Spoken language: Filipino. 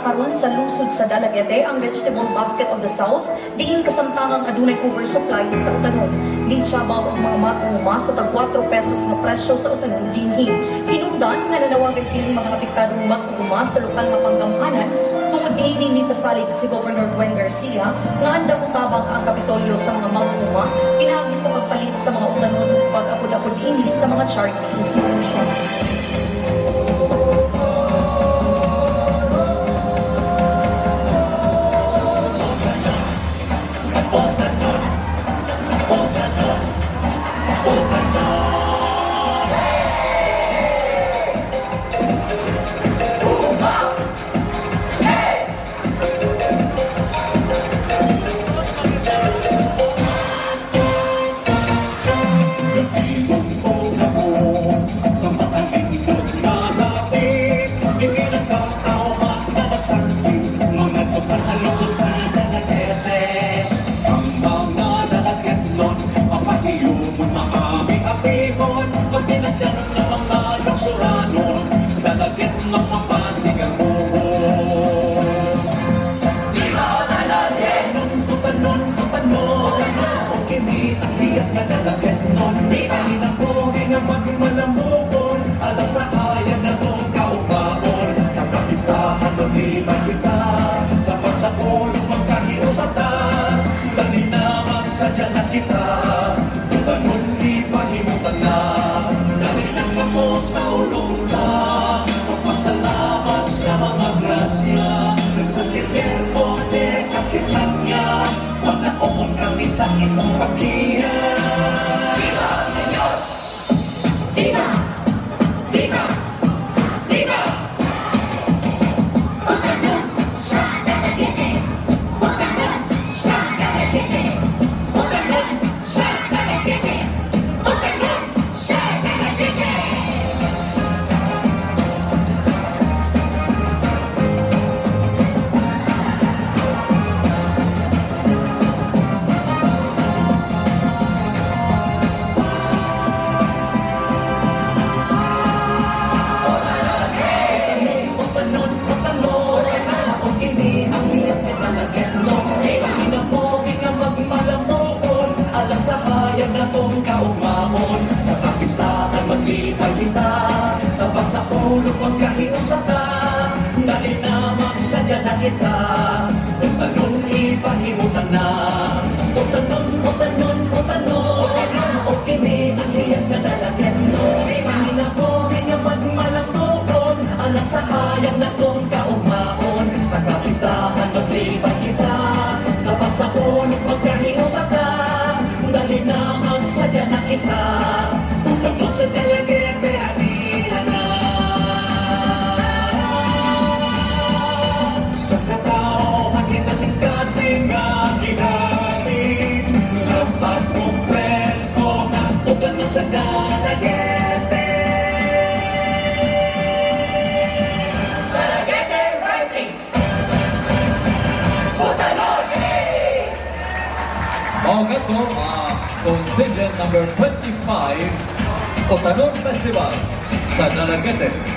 karon sa lungsod sa Dalagete ang Vegetable Basket of the South, diin kasamtangang adunay oversupply sa utanon. Nitsabaw ang mga matunguma sa tag 4 pesos na presyo sa utanon dinhi. Hinungdan nga nanawagan kining mga apektadong matunguma sa lokal nga panggamhanan tungod diin ni pasalig si Governor Gwen Garcia nga andam utabang ang kapitolyo sa mga matunguma pinaagi sa pagpalit sa mga utanon ug pag-apod-apod ini sa mga charity institutions. Sa imong kapihan. Viva, Senyor! Viva! Viva! Viva! Pagkanon sa Dalagete! Pagkanon sa Dalagete! Pagkanon sa Dalagete! Pagkanon sa Dalagete! Sa pagsapulog pagkahiusa ka, dahil na magsadya na kita. Kung tanong ipahimutan na, kung tanong, o kini ang liyas na dalagendo. Hindi na ko nga magmalamukon, alang sa hayang na kong kaugmaon. Sa kapistahan maglibay kita, sa pagsapulog pagkahiusa ka, dahil na magsadya na kita. Kung tanong sa Dalagete, sa Dalagete. Dalagete Rising! Utanon! Mga to, contingent number 25, Utanon Festival sa Dalagete.